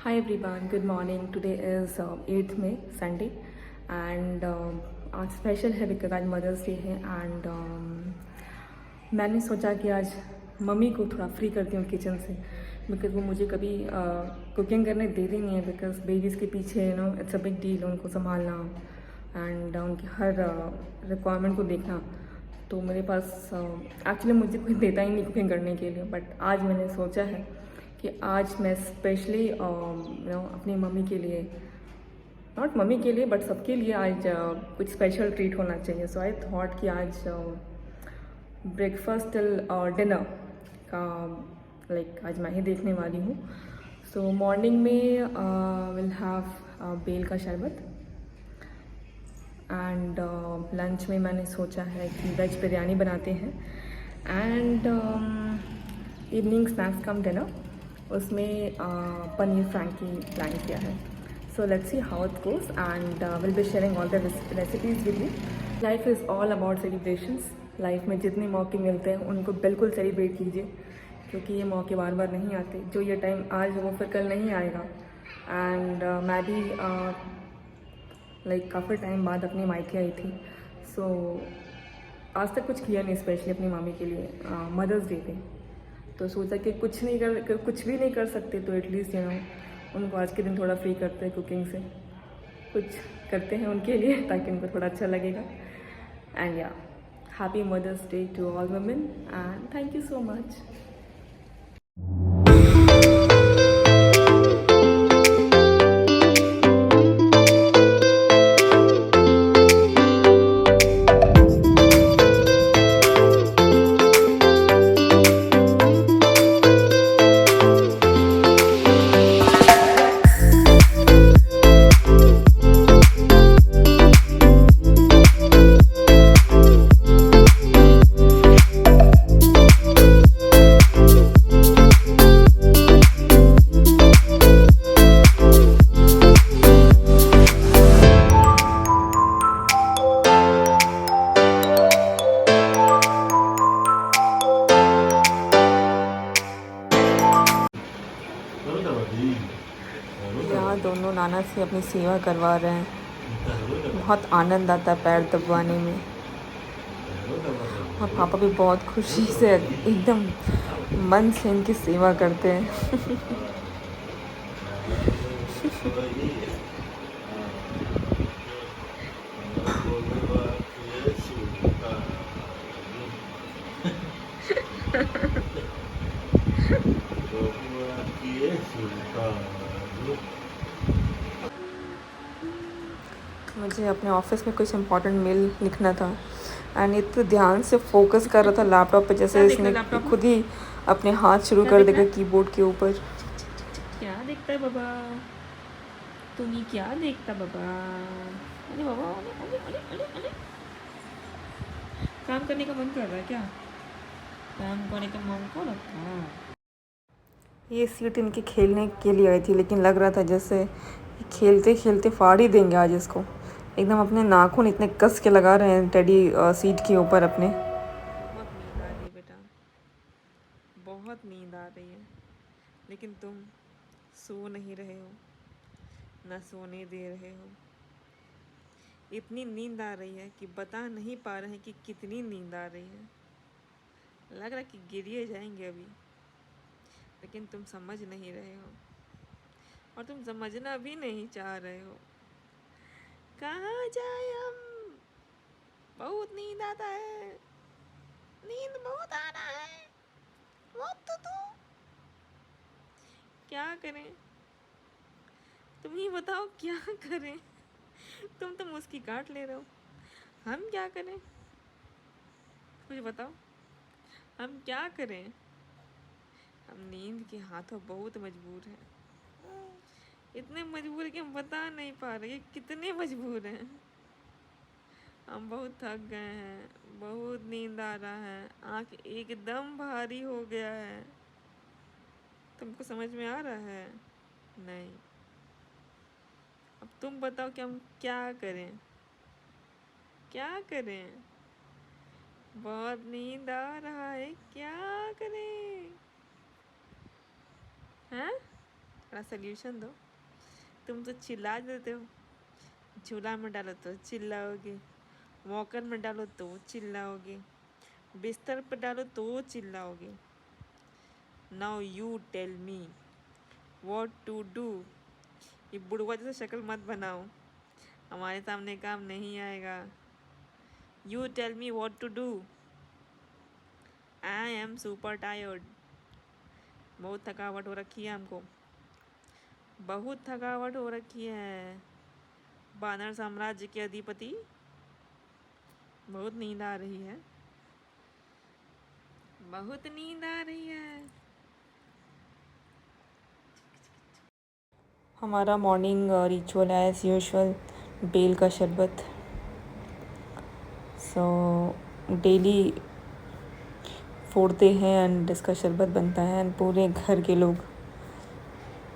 Hi everyone, good morning. Today is 8th May, Sunday, and आज special है because आज mother's day है and मैंने सोचा कि आज मम्मी को थोड़ा फ्री करती हूँ किचन से बिकॉज वो मुझे कभी कुकिंग करने देती नहीं है बिकॉज बेबीज़ के पीछे इट्स अ बिग डील उनको संभालना एंड उनकी हर रिक्वायरमेंट को देखना। तो मेरे पास एक्चुअली मुझे कोई देता ही नहीं कुकिंग करने के लिए, बट आज मैंने सोचा है कि आज मैं स्पेशली अपनी मम्मी के लिए, नॉट मम्मी के लिए बट सबके लिए आज कुछ स्पेशल ट्रीट होना चाहिए। सो आई थॉट कि आज ब्रेकफास्ट टिल डिनर का आज मैं ही देखने वाली हूँ। सो मॉर्निंग में विल हैव बेल का शरबत एंड लंच में मैंने सोचा है कि वेज बिरयानी बनाते हैं and evening snacks come dinner उसमें पनीर फ्रैंकी प्लान किया है। So let's see how it goes and will be sharing all the recipes with you. Life is all about celebrations. Life में जितने मौके मिलते हैं उनको बिल्कुल सेलिब्रेट कीजिए क्योंकि ये मौके बार बार नहीं आते। जो ये टाइम आज है वो फिर कल नहीं आएगा। एंड मैं भी काफ़ी टाइम बाद अपने मायके आई थी। सो आज तक कुछ किया नहीं स्पेशली अपनी मामी के लिए मदर्स डे पे। तो सोचा कि कुछ भी नहीं कर सकते तो एटलीस्ट उनको आज के दिन थोड़ा फ्री करते हैं कुकिंग से, कुछ करते हैं उनके लिए ताकि उनको थोड़ा अच्छा लगेगा। एंड या happy mother's day to all women and thank you so much. यहाँ दोनों नाना से अपनी सेवा करवा रहे हैं। बहुत आनंद आता है पैर दबवाने में और पापा भी बहुत खुशी से एकदम मन से इनकी सेवा करते हैं। मुझे अपने ऑफिस में कुछ इम्पोर्टेंट मेल लिखना था एंड इतने ध्यान से फोकस कर रहा था लैपटॉप पे जैसे इसने खुद ही अपने हाथ शुरू कर देगा कीबोर्ड के ऊपर। क्या देखता है बाबा, तुम्हें क्या देखता बाबा? अरे बाबा, अरे अरे अरे अरे, काम करने का मन कर रहा है क्या? काम करने का मन को रखा। ये सीट इनके खेलने के लिए आई थी लेकिन लग रहा था जैसे खेलते खेलते फाड़ ही देंगे आज इसको। एकदम अपने नाखून इतने कस के लगा रहे हैं टेडी सीट के ऊपर अपने। बहुत नींद आ रही है बेटा, बहुत नींद आ रही है, लेकिन तुम सो नहीं रहे हो, ना सोने दे रहे हो। इतनी नींद आ रही है कि बता नहीं पा रहे हैं कि कितनी नींद आ रही है। लग रहा है कि गिरिए जाएंगे अभी, लेकिन तुम समझ नहीं रहे हो और तुम समझना भी नहीं चाह रहे हो। कहाँ जाए हम? बहुत नींद आता है, नींद बहुत आ रहा है। तो क्या करें? तुम ही बताओ क्या करें? तुम तो मुस्की काट ले रहे हो, हम क्या करें? कुछ बताओ, हम क्या करें? हम नींद के हाथों बहुत मजबूर हैं, इतने मजबूर कि हम बता नहीं पा रहे कितने मजबूर हैं। हम बहुत थक गए हैं, बहुत नींद आ रहा है, आँख एकदम भारी हो गया है। तुमको समझ में आ रहा है? नहीं। अब तुम बताओ कि हम क्या करें? क्या करें? बहुत नींद आ रहा है, क्या करें? हैं? थोड़ा सोल्यूशन दो। तुम तो चिल्ला देते हो, झूला में डालो तो चिल्लाओगे, वॉकर में डालो तो चिल्लाओगे, बिस्तर पर डालो तो चिल्लाओगे। Now you tell me what to do. ये बुढ़वा जैसे शक्ल मत बनाओ, हमारे सामने काम नहीं आएगा। You tell me what to do. I am super tired. बहुत थकावट हो रखी है हमको, बहुत थकावट हो रखी है। बानर साम्राज्य के अधिपति, बहुत नींद आ रही है, बहुत नींद आ रही है। हमारा मॉर्निंग रिचुअल है एज यूजुअल, बेल का शरबत। सो डेली फोड़ते हैं एंड इसका शरबत बनता है एंड पूरे घर के लोग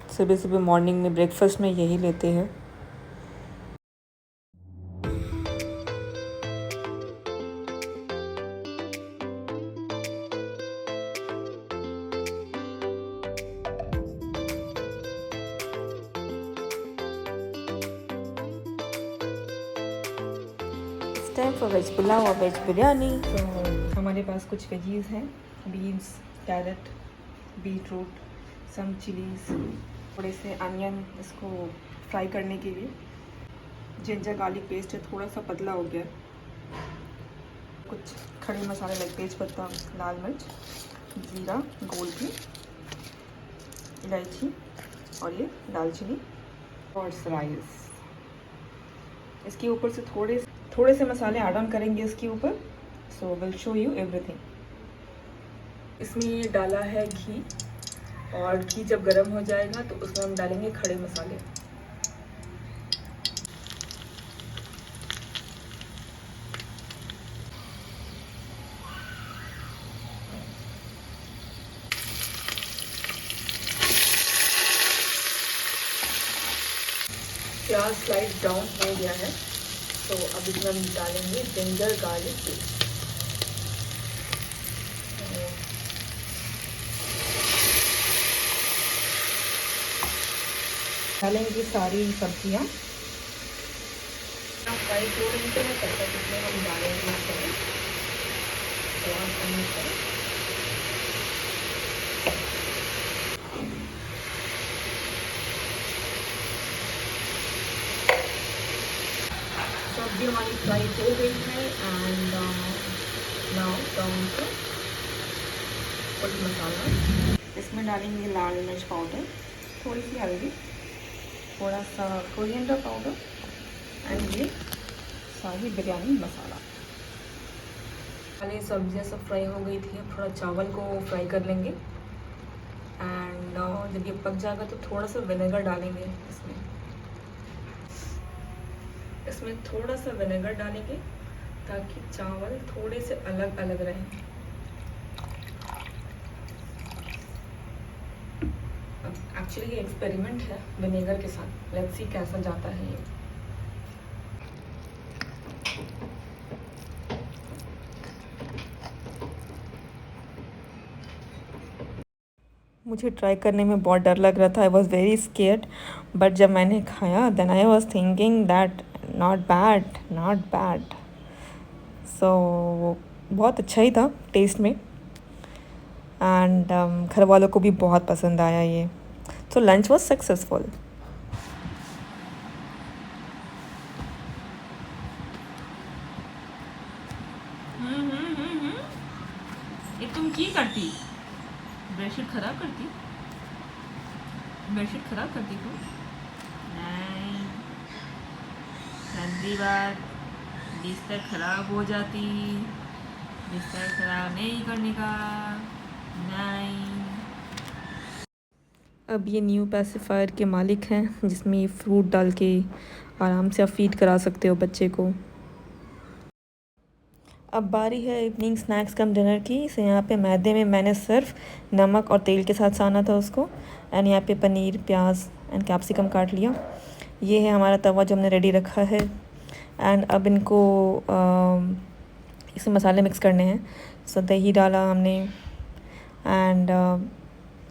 सुबह सुबह मॉर्निंग में ब्रेकफास्ट में यही लेते हैं। टाइम फॉर वेज पुलाव और वेज बिरयानी। तो हमारे पास कुछ वेजीज हैं, बीन्स, कैरेट, बीटरूट, सम चिलीज, थोड़े से अनियन इसको फ्राई करने के लिए। जिंजर गार्लिक पेस्ट है, थोड़ा सा पतला हो गया। कुछ खड़े मसाले लाइक तेज पत्ता, लाल मिर्च, जीरा, गोलकी, इलायची और ये दालचीनी और राइस। इसके ऊपर से थोड़े से मसाले ऐड ऑन करेंगे इसके ऊपर। So will show you everything. इसमें ये डाला है घी, और घी जब गर्म हो जाएगा तो उसमें हम डालेंगे खड़े मसाले। प्याज स्लाइड ब्राउन हो गया है, तो अब इसमें हम डालेंगे जिंजर गार्लिक पेस्ट। डालेंगे सारी सब्जियां। फ्राई हो रही है तब तक इसमें हम डालेंगे सब्जी हमारी फ्राई हो गई है एंड नाउ डाउन टू मसाला। इसमें डालेंगे लाल मिर्च पाउडर, थोड़ी सी हल्दी, थोड़ा सा कोरिएंडर पाउडर एंड ये सारी बिरयानी मसाला। पहले सब्जियां सब फ्राई हो गई थी, अब थोड़ा चावल को फ्राई कर लेंगे एंड जब ये पक जाएगा तो थोड़ा सा विनेगर डालेंगे इसमें थोड़ा सा विनेगर डालेंगे ताकि चावल थोड़े से अलग अलग रहें। अब एक्चुअली ये एक्सपेरिमेंट है विनेगर के साथ, लेट्स सी कैसा जाता है ये। मुझे ट्राई करने में बहुत डर लग रहा था, I was very scared, but जब मैंने खाया then I was thinking that not bad, not bad. So बहुत अच्छा ही था टेस्ट में एंड घर वालों को भी बहुत पसंद आया ये। So lunch was successful. ये तुम की करती? बेडशीट खराब करती? बेडशीट खराब करती तुम? नहीं, गंदी बात, बिस्तर खराब हो जाती, बिस्तर खराब नहीं करने का। नहीं। अब ये न्यू पैसिफायर के मालिक हैं, जिसमें ये फ्रूट डाल के आराम से आप फीड करा सकते हो बच्चे को। अब बारी है इवनिंग स्नैक्स कम डिनर की। सो यहाँ पे मैदे में मैंने सिर्फ नमक और तेल के साथ साना था उसको, एंड यहाँ पे पनीर, प्याज एंड कैप्सिकम काट लिया। ये है हमारा तवा जो हमने रेडी रखा है एंड अब इनको इसमें मसाले मिक्स करने हैं। सो दही डाला हमने एंड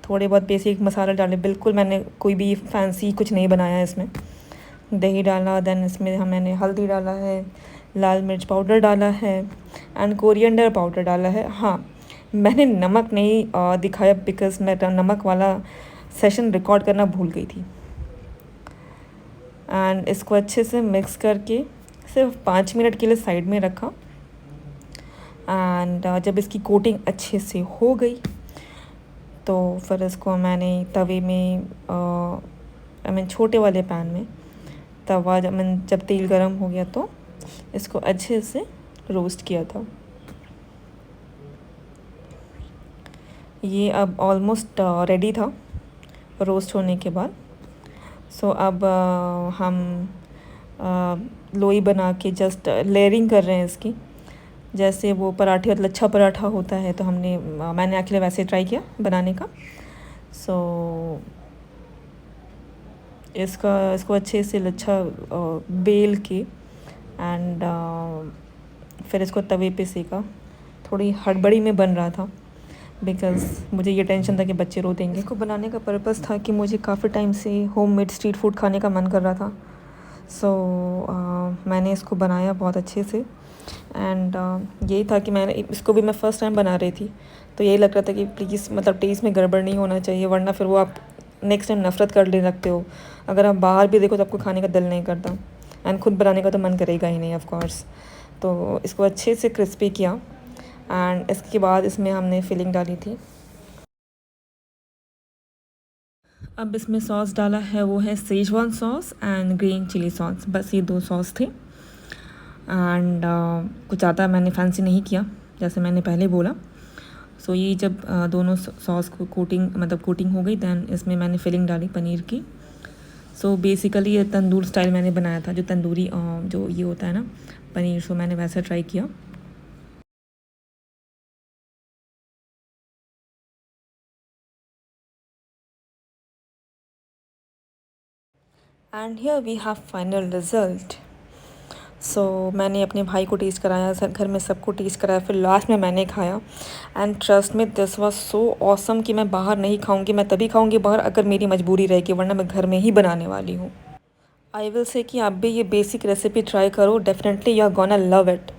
थोड़े बहुत बेसिक मसाला डाले, बिल्कुल मैंने कोई भी फैंसी कुछ नहीं बनाया इसमें। दही डाला, देन इसमें मैंने हल्दी डाला है, लाल मिर्च पाउडर डाला है एंड कोरिएंडर पाउडर डाला है। हाँ, मैंने नमक नहीं दिखाया बिकॉज़ मैं नमक वाला सेशन रिकॉर्ड करना भूल गई थी। एंड इसको अच्छे से मिक्स करके सिर्फ 5 मिनट के लिए साइड में रखा। एंड जब इसकी कोटिंग अच्छे से हो गई तो फिर इसको मैंने तवे में छोटे वाले पैन में तवा जब तेल गरम हो गया तो इसको अच्छे से रोस्ट किया था। ये अब ऑलमोस्ट रेडी था रोस्ट होने के बाद। सो अब हम लोई बना के जस्ट लेयरिंग कर रहे हैं इसकी, जैसे वो पराठे मतलब लच्छा पराठा होता है। तो मैंने एक्चुअली वैसे ट्राई किया बनाने का। सो इसको अच्छे से लच्छा बेल के एंड फिर इसको तवे पे सेका। थोड़ी हड़बड़ी में बन रहा था बिकॉज़ मुझे ये टेंशन था कि बच्चे रो देंगे। इसको बनाने का पर्पस था कि मुझे काफ़ी टाइम से होममेड स्ट्रीट फूड खाने का मन कर रहा था। सो मैंने इसको बनाया बहुत अच्छे से। एंड यही था कि इसको भी मैं फ़र्स्ट टाइम बना रही थी, तो यही लग रहा था कि प्लीज़ मतलब टेस्ट में गड़बड़ नहीं होना चाहिए, वरना फिर वो आप नेक्स्ट टाइम नफ़रत कर ले लगते हो। अगर आप बाहर भी देखो तो आपको खाने का दिल नहीं करता, एंड खुद बनाने का तो मन करेगा ही नहीं ऑफ कोर्स। तो इसको अच्छे से क्रिस्पी किया एंड इसके बाद इसमें हमने फिलिंग डाली थी। अब इसमें सॉस डाला है, वो है schezwan sauce and green chilli sauce. बस ये 2 सॉस थे एंड कुछ ज़्यादा मैंने फैंसी नहीं किया जैसे मैंने पहले बोला। सो ये जब दोनों सॉस को कोटिंग हो गई, दैन इसमें मैंने फिलिंग डाली पनीर की। सो बेसिकली ये तंदूर स्टाइल मैंने बनाया था, जो तंदूरी जो ये होता है ना पनीर, सो मैंने वैसा ट्राई किया। And here we have final result. So मैंने अपने भाई को टेस्ट कराया, घर में सबको टेस्ट कराया, फिर लास्ट में मैंने खाया। एंड ट्रस्ट में दिस वाज सो ऑसम कि मैं बाहर नहीं खाऊंगी। मैं तभी खाऊंगी बाहर अगर मेरी मजबूरी रहेगी, वरना मैं घर में ही बनाने वाली हूँ। आई विल से कि आप भी ये बेसिक रेसिपी ट्राई करो, definitely you are gonna love it.